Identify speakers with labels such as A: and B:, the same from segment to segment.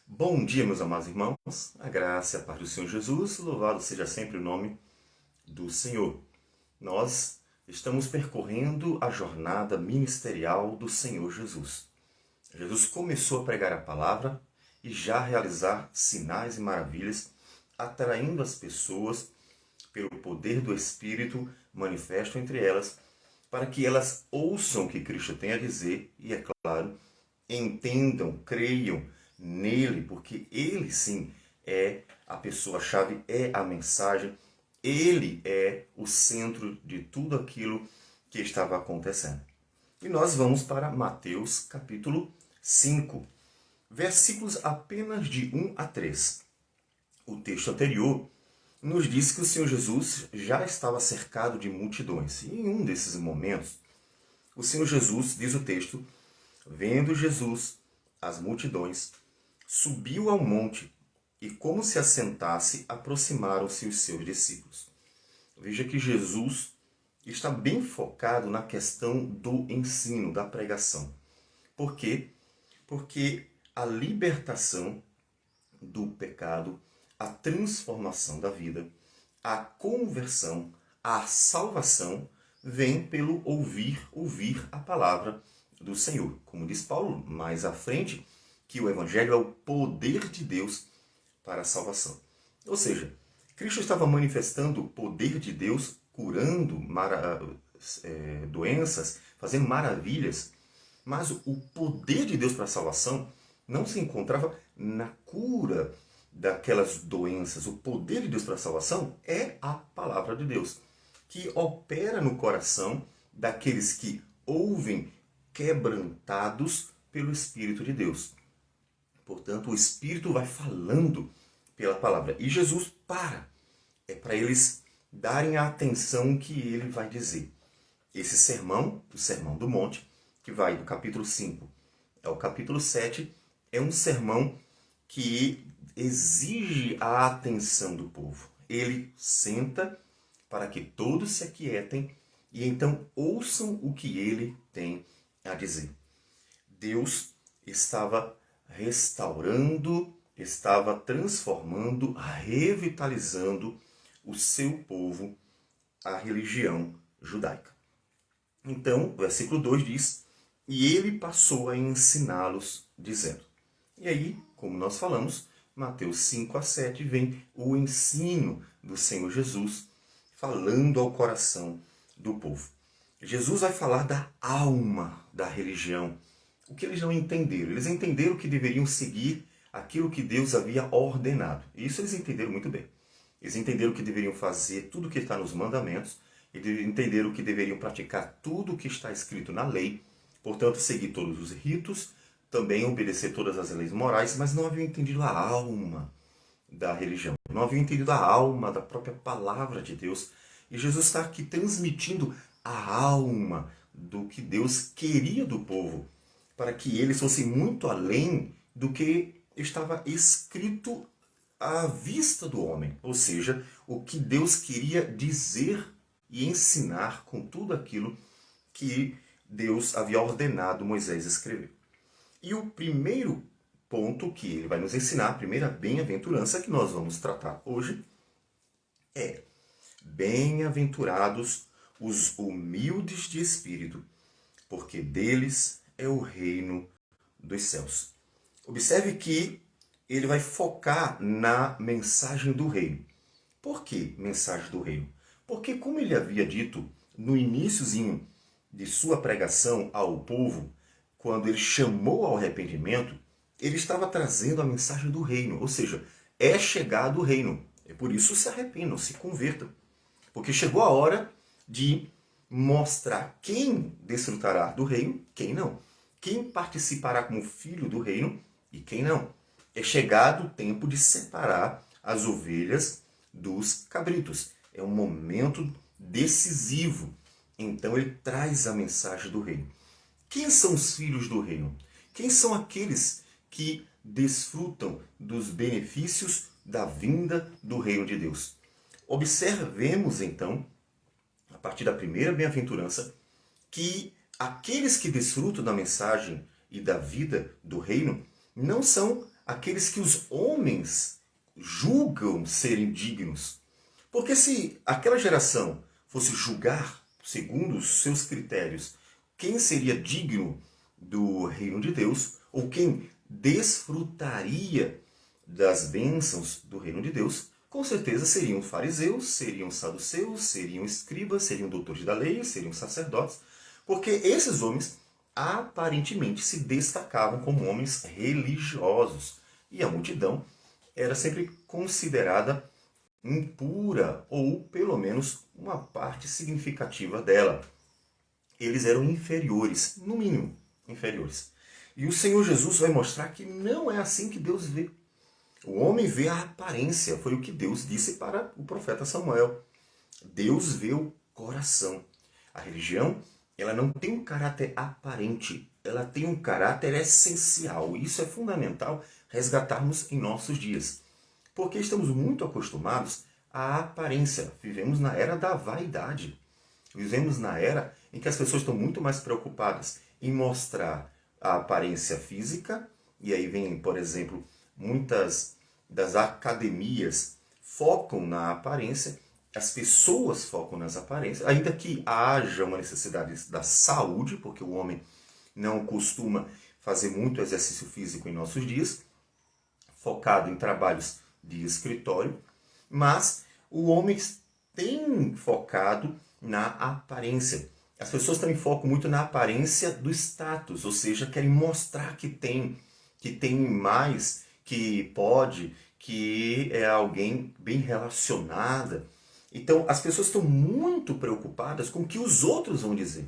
A: Bom dia, meus amados irmãos. A graça e a paz do Senhor Jesus, louvado seja sempre o nome do Senhor. Nós estamos percorrendo a jornada ministerial do Senhor Jesus. Jesus começou a pregar a palavra e já a realizar sinais e maravilhas, atraindo as pessoas pelo poder do Espírito manifesto entre elas, para que elas ouçam o que Cristo tem a dizer e, é claro, entendam, creiam nele, porque ele sim é a pessoa-chave, é a mensagem, ele é o centro de tudo aquilo que estava acontecendo. E nós vamos para Mateus capítulo 5, versículos apenas de 1 a 3. O texto anterior nos diz que o Senhor Jesus já estava cercado de multidões. E em um desses momentos, o Senhor Jesus, diz o texto, vendo Jesus as multidões, subiu ao monte e, como se assentasse, aproximaram-se os seus discípulos. Veja que Jesus está bem focado na questão do ensino, da pregação. Por quê? Porque a libertação do pecado, a transformação da vida, a conversão, a salvação vem pelo ouvir a palavra do Senhor. Como diz Paulo mais à frente, que o Evangelho é o poder de Deus para a salvação. Ou seja, Cristo estava manifestando o poder de Deus, curando doenças, fazendo maravilhas, mas o poder de Deus para a salvação não se encontrava na cura daquelas doenças. O poder de Deus para a salvação é a palavra de Deus, que opera no coração daqueles que ouvem, quebrantados pelo Espírito de Deus. Portanto, o Espírito vai falando pela palavra. E Jesus para. É para eles darem a atenção que ele vai dizer. Esse sermão, o Sermão do Monte, que vai do capítulo 5 ao capítulo 7, é um sermão que exige a atenção do povo. Ele senta para que todos se aquietem e então ouçam o que ele tem a dizer. Deus estava restaurando, estava transformando, revitalizando o seu povo, a religião judaica. Então, o versículo 2 diz, e ele passou a ensiná-los, dizendo. E aí, como nós falamos, Mateus 5 a 7 vem o ensino do Senhor Jesus falando ao coração do povo. Jesus vai falar da alma da religião. O que eles não entenderam? Eles entenderam que deveriam seguir aquilo que Deus havia ordenado. Isso eles entenderam muito bem. Eles entenderam que deveriam fazer tudo o que está nos mandamentos, e entenderam que deveriam praticar tudo o que está escrito na lei, portanto, seguir todos os ritos, também obedecer todas as leis morais, mas não haviam entendido a alma da religião. Não haviam entendido a alma da própria palavra de Deus. E Jesus está aqui transmitindo a alma do que Deus queria do povo, para que eles fossem muito além do que estava escrito à vista do homem. Ou seja, o que Deus queria dizer e ensinar com tudo aquilo que Deus havia ordenado Moisés escrever. E o primeiro ponto que ele vai nos ensinar, a primeira bem-aventurança que nós vamos tratar hoje, é: bem-aventurados os humildes de espírito, porque deles é o reino dos céus. Observe que ele vai focar na mensagem do reino. Por que mensagem do reino? Porque, como ele havia dito no iniciozinho de sua pregação ao povo, quando ele chamou ao arrependimento, ele estava trazendo a mensagem do reino, ou seja, é chegado o reino. É por isso se arrependam, se convertam. Porque chegou a hora de mostrar quem desfrutará do reino, quem não. Quem participará como filho do reino e quem não. É chegado o tempo de separar as ovelhas dos cabritos. É um momento decisivo. Então ele traz a mensagem do reino. Quem são os filhos do reino? Quem são aqueles que desfrutam dos benefícios da vinda do reino de Deus? Observemos então, a partir da primeira bem-aventurança, que aqueles que desfrutam da mensagem e da vida do reino não são aqueles que os homens julgam serem dignos. Porque se aquela geração fosse julgar, segundo os seus critérios, quem seria digno do reino de Deus, ou quem desfrutaria das bênçãos do reino de Deus, com certeza seriam fariseus, seriam saduceus, seriam escribas, seriam doutores da lei, seriam sacerdotes, porque esses homens aparentemente se destacavam como homens religiosos, e a multidão era sempre considerada impura, ou pelo menos uma parte significativa dela. Eles eram inferiores, no mínimo, inferiores. E o Senhor Jesus vai mostrar que não é assim que Deus vê. O homem vê a aparência, foi o que Deus disse para o profeta Samuel. Deus vê o coração. A religião, ela não tem um caráter aparente, ela tem um caráter essencial. E isso é fundamental resgatarmos em nossos dias. Porque estamos muito acostumados à aparência. Vivemos na era da vaidade. Vivemos na era em que as pessoas estão muito mais preocupadas em mostrar a aparência física. E aí vem, por exemplo, muitas das academias focam na aparência, as pessoas focam nas aparências, ainda que haja uma necessidade da saúde, porque o homem não costuma fazer muito exercício físico em nossos dias, focado em trabalhos de escritório, mas o homem tem focado na aparência. As pessoas também focam muito na aparência do status, ou seja, querem mostrar que tem mais, que pode, que é alguém bem relacionada. Então, as pessoas estão muito preocupadas com o que os outros vão dizer.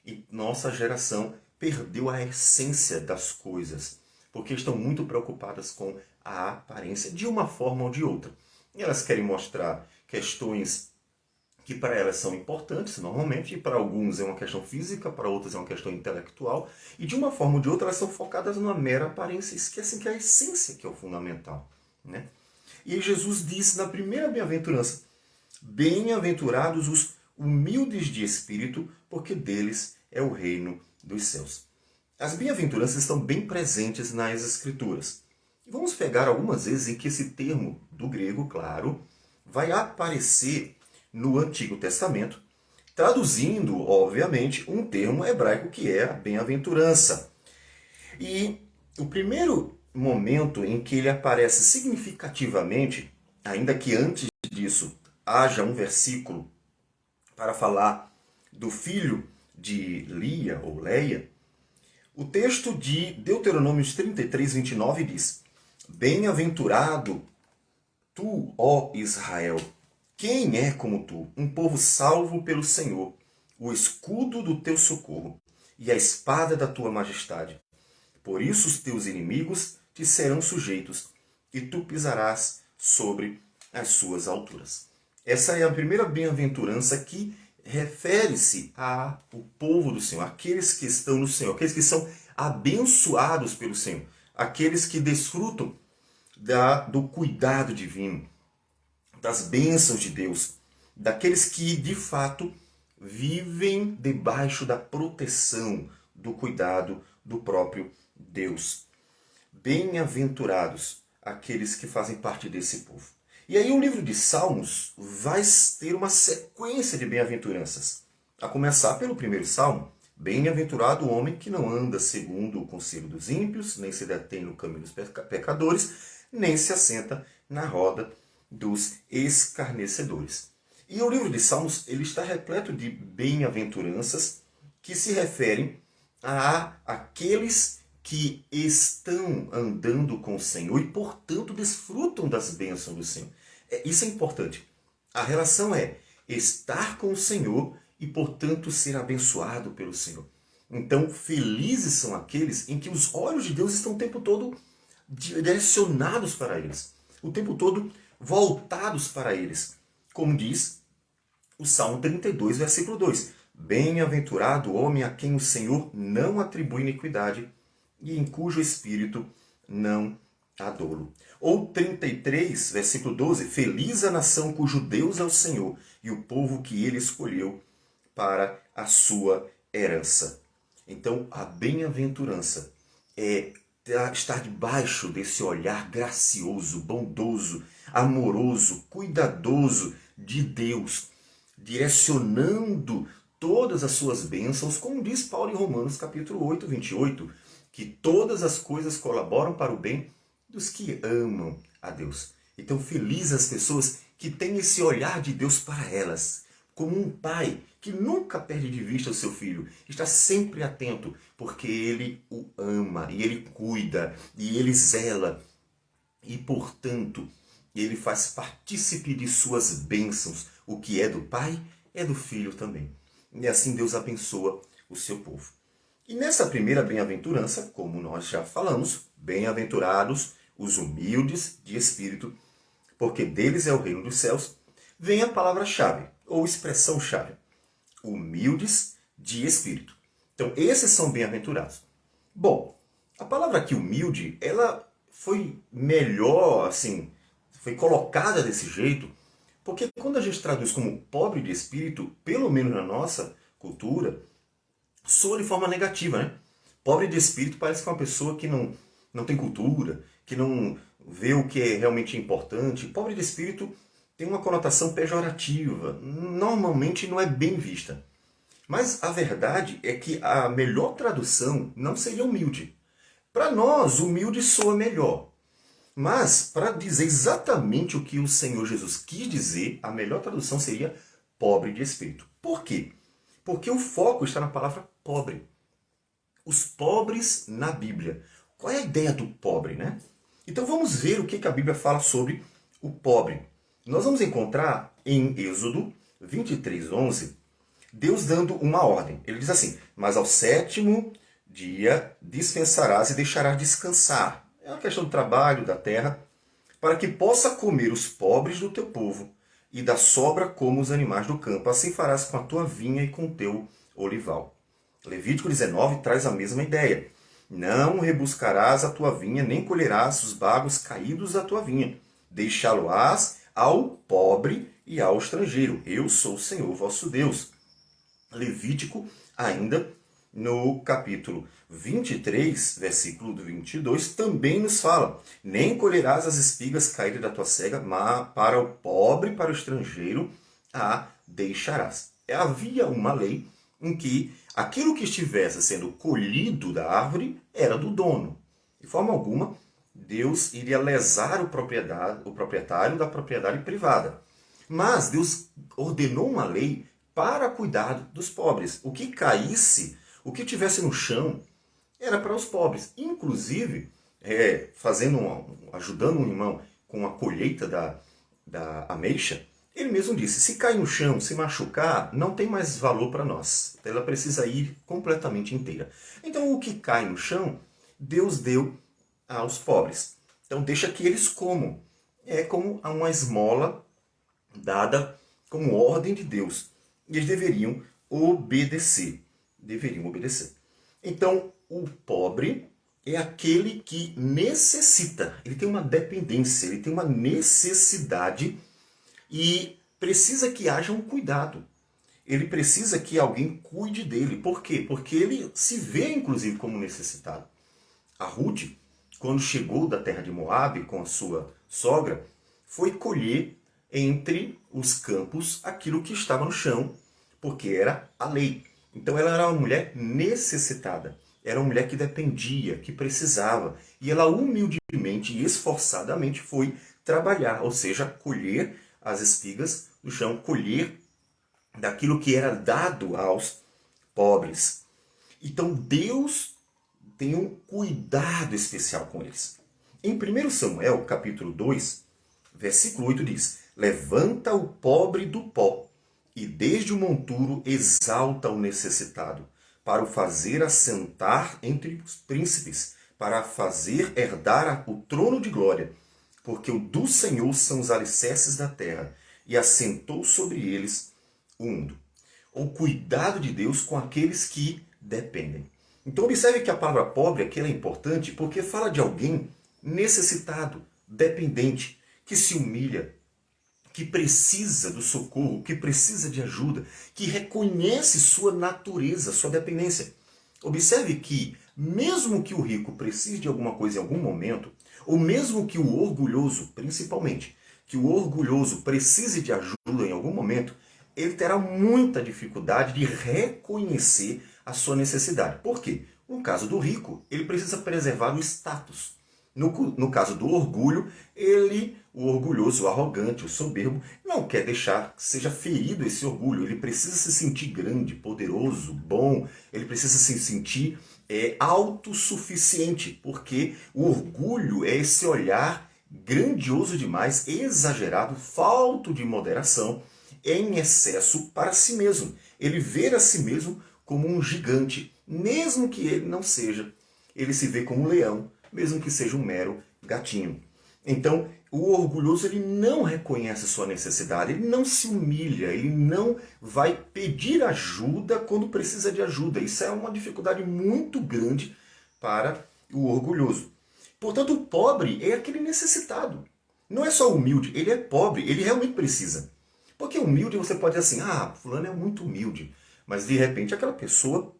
A: E nossa geração perdeu a essência das coisas, porque estão muito preocupadas com a aparência de uma forma ou de outra. E elas querem mostrar questões que para elas são importantes, normalmente, e para alguns é uma questão física, para outros é uma questão intelectual, e de uma forma ou de outra elas são focadas numa mera aparência e esquecem que é a essência que é o fundamental. Né? E Jesus disse na primeira bem-aventurança: bem-aventurados os humildes de espírito, porque deles é o reino dos céus. As bem-aventuranças estão bem presentes nas Escrituras. Vamos pegar algumas vezes em que esse termo do grego, claro, vai aparecer no Antigo Testamento, traduzindo, obviamente, um termo hebraico que é a bem-aventurança. E o primeiro momento em que ele aparece significativamente, ainda que antes disso haja um versículo para falar do filho de Lia ou Leia, o texto de Deuteronômio 33, 29 diz: bem-aventurado tu, ó Israel, quem é como tu, um povo salvo pelo Senhor, o escudo do teu socorro e a espada da tua majestade. Por isso os teus inimigos te serão sujeitos, e tu pisarás sobre as suas alturas. Essa é a primeira bem-aventurança que refere-se ao povo do Senhor, aqueles que estão no Senhor, aqueles que são abençoados pelo Senhor, aqueles que desfrutam do cuidado divino, das bênçãos de Deus, daqueles que de fato vivem debaixo da proteção, do cuidado do próprio Deus. Bem-aventurados aqueles que fazem parte desse povo. E aí o livro de Salmos vai ter uma sequência de bem-aventuranças. A começar pelo primeiro salmo: bem-aventurado o homem que não anda segundo o conselho dos ímpios, nem se detém no caminho dos pecadores, nem se assenta na roda dos escarnecedores. E o livro de Salmos ele está repleto de bem-aventuranças que se referem a aqueles que estão andando com o Senhor e, portanto, desfrutam das bênçãos do Senhor. Isso é importante. A relação é estar com o Senhor e, portanto, ser abençoado pelo Senhor. Então, felizes são aqueles em que os olhos de Deus estão o tempo todo direcionados para eles, o tempo todo voltados para eles. Como diz o Salmo 32, versículo 2: bem-aventurado o homem a quem o Senhor não atribui iniquidade e em cujo espírito não há dolo. Ou 33, versículo 12: feliz a nação cujo Deus é o Senhor e o povo que ele escolheu para a sua herança. Então, a bem-aventurança é estar debaixo desse olhar gracioso, bondoso, amoroso, cuidadoso de Deus, direcionando todas as suas bênçãos, como diz Paulo em Romanos capítulo 8, 28, que todas as coisas colaboram para o bem dos que amam a Deus. Então, felizes as pessoas que têm esse olhar de Deus para elas, como um pai que nunca perde de vista o seu filho, está sempre atento, porque ele o ama, e ele cuida, e ele zela, e portanto, ele faz partícipe de suas bênçãos. O que é do pai, é do filho também. E assim Deus abençoa o seu povo. E nessa primeira bem-aventurança, como nós já falamos, bem-aventurados os humildes de espírito, porque deles é o reino dos céus, vem a palavra-chave, ou expressão-chave, humildes de espírito. Então, esses são bem-aventurados. Bom, a palavra aqui, humilde, ela foi melhor, assim, foi colocada desse jeito, porque quando a gente traduz como pobre de espírito, pelo menos na nossa cultura, soa de forma negativa, né? Pobre de espírito parece que é uma pessoa que não tem cultura, que não vê o que é realmente importante. Pobre de espírito tem uma conotação pejorativa, normalmente não é bem vista. Mas a verdade é que a melhor tradução não seria humilde. Para nós, humilde soa melhor. Mas, para dizer exatamente o que o Senhor Jesus quis dizer, a melhor tradução seria pobre de espírito. Por quê? Porque o foco está na palavra pobre. Os pobres na Bíblia. Qual é a ideia do pobre, né? Então vamos ver o que a Bíblia fala sobre o pobre. Nós vamos encontrar em Êxodo 23:11, Deus dando uma ordem. Ele diz assim: mas ao sétimo dia dispensarás e deixarás descansar. É uma questão do trabalho, da terra, para que possa comer os pobres do teu povo, e da sobra como os animais do campo. Assim farás com a tua vinha e com o teu olival. Levítico 19 traz a mesma ideia. Não rebuscarás a tua vinha, nem colherás os bagos caídos da tua vinha. Deixá-lo-ás ao pobre e ao estrangeiro. Eu sou o Senhor vosso Deus. Levítico, ainda no capítulo 23, versículo 22, também nos fala: nem colherás as espigas caídas da tua cega, mas para o pobre e para o estrangeiro a deixarás. Havia uma lei em que aquilo que estivesse sendo colhido da árvore era do dono. De forma alguma, Deus iria lesar o proprietário da propriedade privada. Mas Deus ordenou uma lei para cuidar dos pobres. O que caísse, o que tivesse no chão, era para os pobres. Inclusive, ajudando um irmão com a colheita da ameixa, ele mesmo disse: se cair no chão, se machucar, não tem mais valor para nós. Ela precisa ir completamente inteira. Então, o que cai no chão, Deus deu aos pobres. Então, deixa que eles comam. É como uma esmola dada como ordem de Deus. E eles deveriam obedecer. Então, o pobre é aquele que necessita. Ele tem uma dependência, ele tem uma necessidade e precisa que haja um cuidado. Ele precisa que alguém cuide dele. Por quê? Porque ele se vê, inclusive, como necessitado. A Ruth, quando chegou da terra de Moabe com a sua sogra, foi colher entre os campos aquilo que estava no chão, porque era a lei. Então ela era uma mulher necessitada. Era uma mulher que dependia, que precisava. E ela humildemente e esforçadamente foi trabalhar, ou seja, colher as espigas do chão, colher daquilo que era dado aos pobres. Então Deus tem um cuidado especial com eles. Em 1 Samuel, capítulo 2, versículo 8 diz: levanta o pobre do pó, e desde o monturo exalta o necessitado, para o fazer assentar entre os príncipes, para fazer herdar o trono de glória, porque o do Senhor são os alicerces da terra, e assentou sobre eles o mundo. O cuidado de Deus com aqueles que dependem. Então observe que a palavra pobre aqui é importante porque fala de alguém necessitado, dependente, que se humilha, que precisa do socorro, que precisa de ajuda, que reconhece sua natureza, sua dependência. Observe que mesmo que o rico precise de alguma coisa em algum momento, ou mesmo que o orgulhoso, principalmente, que o orgulhoso precise de ajuda em algum momento, ele terá muita dificuldade de reconhecer a sua necessidade. Por quê? No caso do rico, ele precisa preservar o status. No caso do orgulho, o orgulhoso, o arrogante, o soberbo, não quer deixar que seja ferido esse orgulho. Ele precisa se sentir grande, poderoso, bom. Ele precisa se sentir autossuficiente, porque o orgulho é esse olhar grandioso demais, exagerado, falto de moderação, em excesso para si mesmo. Ele vê a si mesmo como um gigante, mesmo que ele não seja. Ele se vê como um leão, mesmo que seja um mero gatinho. Então, o orgulhoso ele não reconhece sua necessidade, ele não se humilha, ele não vai pedir ajuda quando precisa de ajuda. Isso é uma dificuldade muito grande para o orgulhoso. Portanto, o pobre é aquele necessitado. Não é só humilde, ele é pobre, ele realmente precisa. Porque humilde você pode dizer assim, fulano é muito humilde, mas de repente aquela pessoa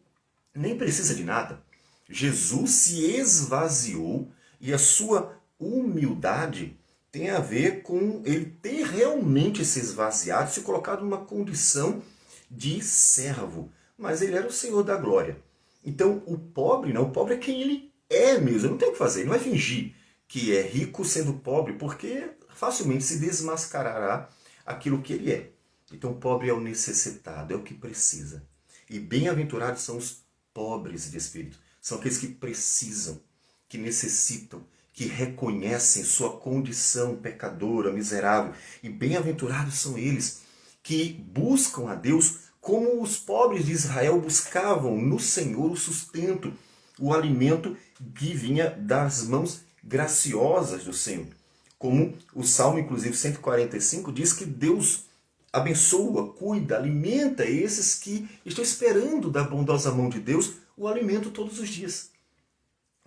A: nem precisa de nada. Jesus se esvaziou e a sua humildade tem a ver com ele ter realmente se esvaziado, se colocado numa condição de servo. Mas ele era o Senhor da glória. Então o pobre não, o pobre é quem ele é mesmo, não tem o que fazer, ele não vai fingir que é rico sendo pobre, porque facilmente se desmascarará aquilo que ele é. Então o pobre é o necessitado, é o que precisa. E bem-aventurados são os pobres de espírito. São aqueles que precisam, que necessitam, que reconhecem sua condição pecadora, miserável. E bem-aventurados são eles que buscam a Deus como os pobres de Israel buscavam no Senhor o sustento, o alimento que vinha das mãos graciosas do Senhor. Como o Salmo, inclusive, 145, diz que Deus abençoa, cuida, alimenta esses que estão esperando da bondosa mão de Deus o alimento todos os dias.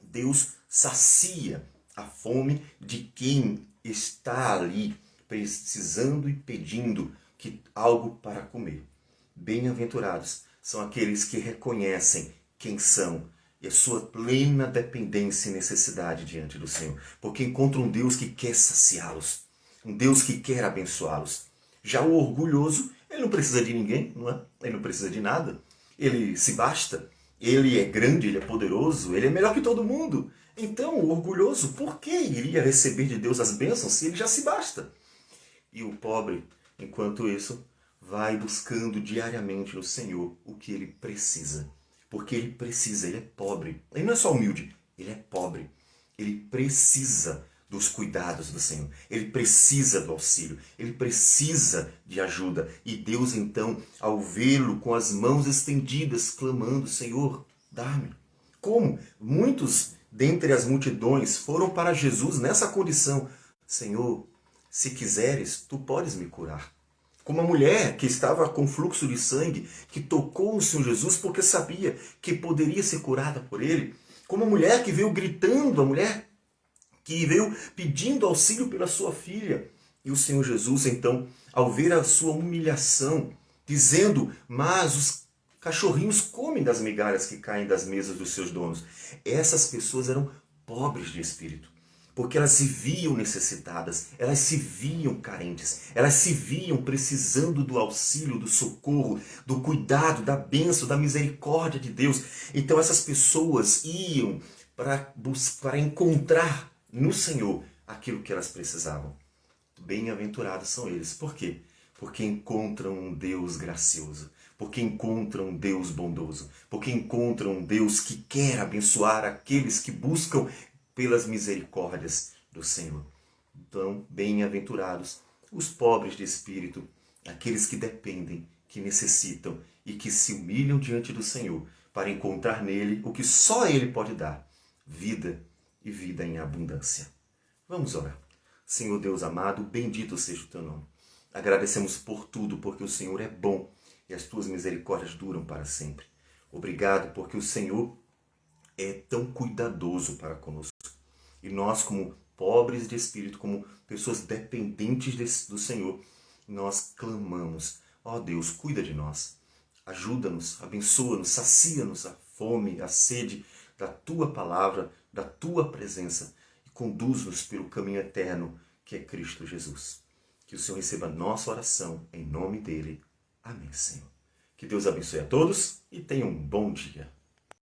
A: Deus sacia a fome de quem está ali precisando e pedindo algo para comer. Bem-aventurados são aqueles que reconhecem quem são e a sua plena dependência e necessidade diante do Senhor, porque encontram um Deus que quer saciá-los, um Deus que quer abençoá-los. Já o orgulhoso, ele não precisa de ninguém, não é? Ele não precisa de nada, ele se basta, ele é grande, ele é poderoso, ele é melhor que todo mundo. Então, o orgulhoso, por que iria receber de Deus as bênçãos se ele já se basta? E o pobre, enquanto isso, vai buscando diariamente no Senhor o que ele precisa. Porque ele precisa, ele é pobre. Ele não é só humilde, ele é pobre. Ele precisa dos cuidados do Senhor. Ele precisa do auxílio. Ele precisa de ajuda. E Deus, então, ao vê-lo com as mãos estendidas, clamando, Senhor, dá-me. Como? Muitos dentre as multidões foram para Jesus nessa condição. Senhor, se quiseres, tu podes me curar. Como a mulher que estava com fluxo de sangue, que tocou o Senhor Jesus porque sabia que poderia ser curada por ele. Como a mulher que veio gritando, a mulher que veio pedindo auxílio pela sua filha. E o Senhor Jesus, então, ao ver a sua humilhação, dizendo, mas os cachorrinhos comem das migalhas que caem das mesas dos seus donos. Essas pessoas eram pobres de espírito. Porque elas se viam necessitadas, elas se viam carentes, elas se viam precisando do auxílio, do socorro, do cuidado, da bênção, da misericórdia de Deus. Então essas pessoas iam para encontrar no Senhor aquilo que elas precisavam. Bem-aventurados são eles. Por quê? Porque encontram um Deus gracioso, porque encontram um Deus bondoso, porque encontram um Deus que quer abençoar aqueles que buscam pelas misericórdias do Senhor. Então, bem-aventurados os pobres de espírito, aqueles que dependem, que necessitam e que se humilham diante do Senhor para encontrar nele o que só ele pode dar, vida e vida em abundância. Vamos orar. Senhor Deus amado, bendito seja o teu nome. Agradecemos por tudo, porque o Senhor é bom e as tuas misericórdias duram para sempre. Obrigado, porque o Senhor é tão cuidadoso para conosco. E nós, como pobres de espírito, como pessoas dependentes do Senhor, nós clamamos, ó Deus, cuida de nós. Ajuda-nos, abençoa-nos, sacia-nos a fome, a sede da tua palavra, da tua presença e conduz-nos pelo caminho eterno que é Cristo Jesus. Que o Senhor receba a nossa oração em nome dele. Amém, Senhor. Que Deus abençoe a todos e tenha um bom dia.